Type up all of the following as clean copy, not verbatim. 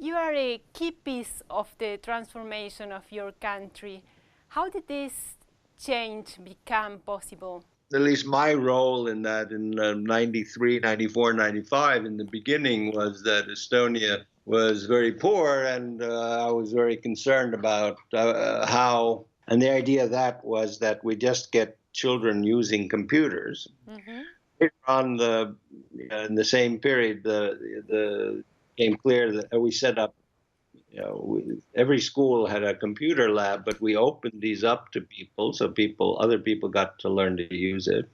You are a key piece of the transformation of your country. How did this change become possible? At least my role in that in 93, 94, 95 in the beginning was that Estonia was very poor, and I was very concerned about how, and the idea of that was that we just get children using computers. Mm-hmm. On the in the same period, the became clear that we set up. Every school had a computer lab, but we opened these up to people, so other people got to learn to use it.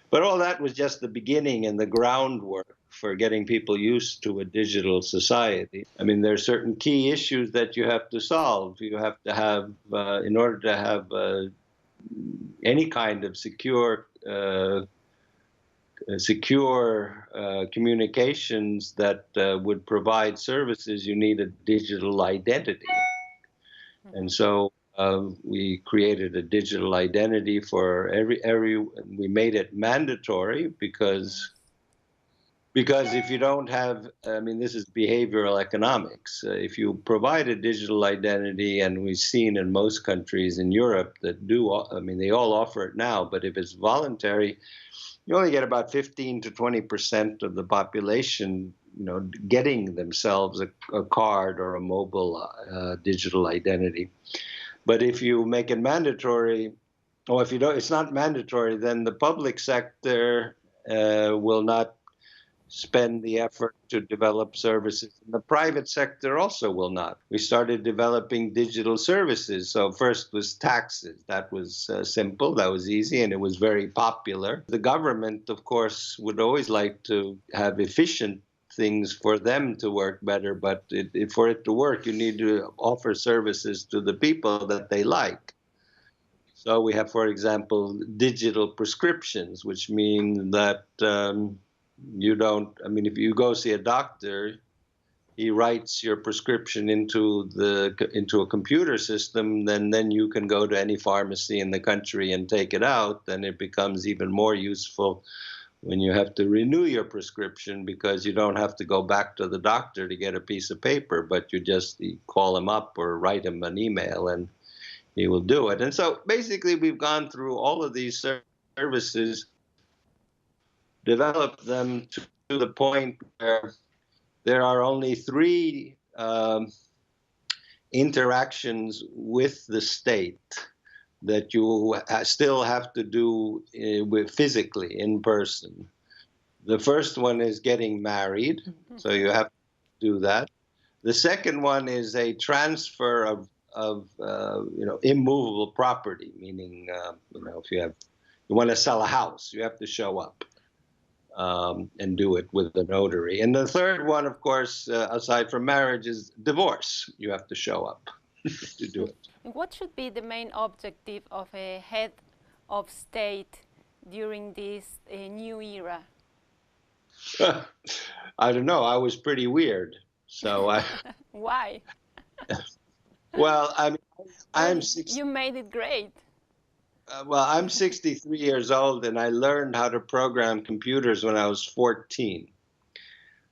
But all that was just the beginning and the groundwork for getting people used to a digital society. I mean, there are certain key issues that you have to solve. You have to have, in order to have any kind of secure communications that would provide services, you need a digital identity. Mm-hmm. And so we created a digital identity for we made it mandatory because if you don't have, I mean, this is behavioral economics. If you provide a digital identity, and we've seen in most countries in Europe that do, I mean, they all offer it now, but if it's voluntary, you only get about 15 to 20% of the population, getting themselves a card or a mobile digital identity. But if you make it mandatory, or if you don't, it's not mandatory, then the public sector will not spend the effort to develop services. And the private sector also will not. We started developing digital services. So first was taxes. That was simple, that was easy, and it was very popular. The government, of course, would always like to have efficient things for them to work better, but for it to work, you need to offer services to the people that they like. So we have, for example, digital prescriptions, which mean that if you go see a doctor, he writes your prescription into a computer system, then you can go to any pharmacy in the country and take it out. Then it becomes even more useful when you have to renew your prescription, because you don't have to go back to the doctor to get a piece of paper, but you just call him up or write him an email and he will do it. And so basically we've gone through all of these services, developed them to the point where there are only three interactions with the state that you still have to do physically, in person. The first one is getting married, so you have to do that. The second one is a transfer of immovable property, meaning if you want to sell a house, you have to show up and do it with the notary. And the third one, of course, aside from marriage, is divorce. You have to show up to do it. What should be the main objective of a head of state during this new era? I don't know. I was pretty weird, so I. Why? Well, I'm You made it great. I'm 63 years old, and I learned how to program computers when I was 14.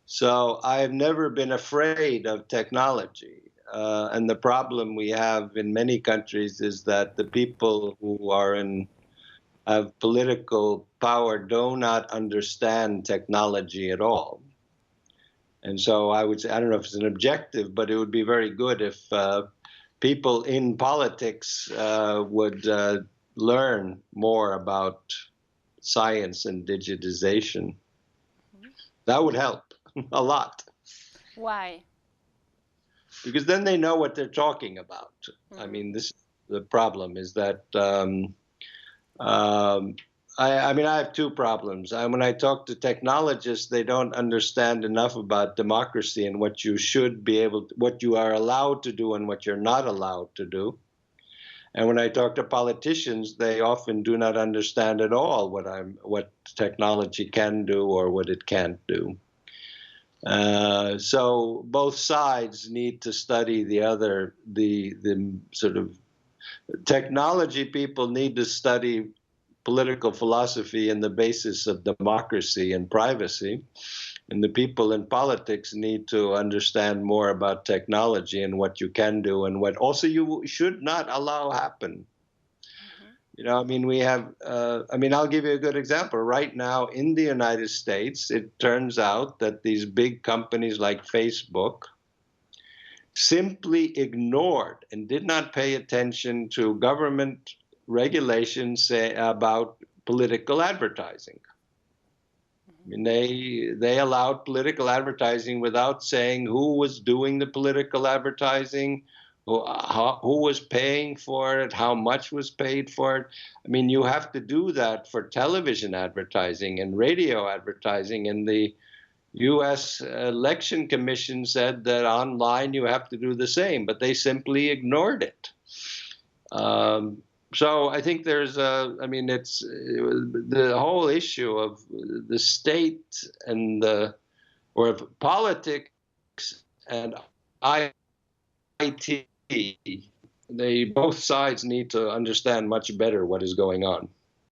So I've never been afraid of technology. And the problem we have in many countries is that the people who have political power do not understand technology at all. And so I would say, I don't know if it's an objective, but it would be very good if people in politics would learn more about science and digitization. Mm-hmm. That would help a lot. Why? Because then they know what they're talking about. Mm-hmm. I mean, the problem is that I have two problems. When I talk to technologists, they don't understand enough about democracy and what you are allowed to do and what you're not allowed to do. And when I talk to politicians, they often do not understand at all what technology can do or what it can't do. So both sides need to study the sort of technology people need to study political philosophy and the basis of democracy and privacy. And the people in politics need to understand more about technology and what you can do and what also you should not allow happen. You know, I mean, we have, I mean, I'll give you a good example. Right now in the United States, it turns out that these big companies like Facebook simply ignored and did not pay attention to government regulations about political advertising. I mean, they allowed political advertising without saying who was doing the political advertising, who was paying for it, how much was paid for it. I mean, you have to do that for television advertising and radio advertising. And the U.S. Election Commission said that online you have to do the same, but they simply ignored it. So I think there's I mean, it's the whole issue of the state and or of politics and IT. They both sides need to understand much better what is going on.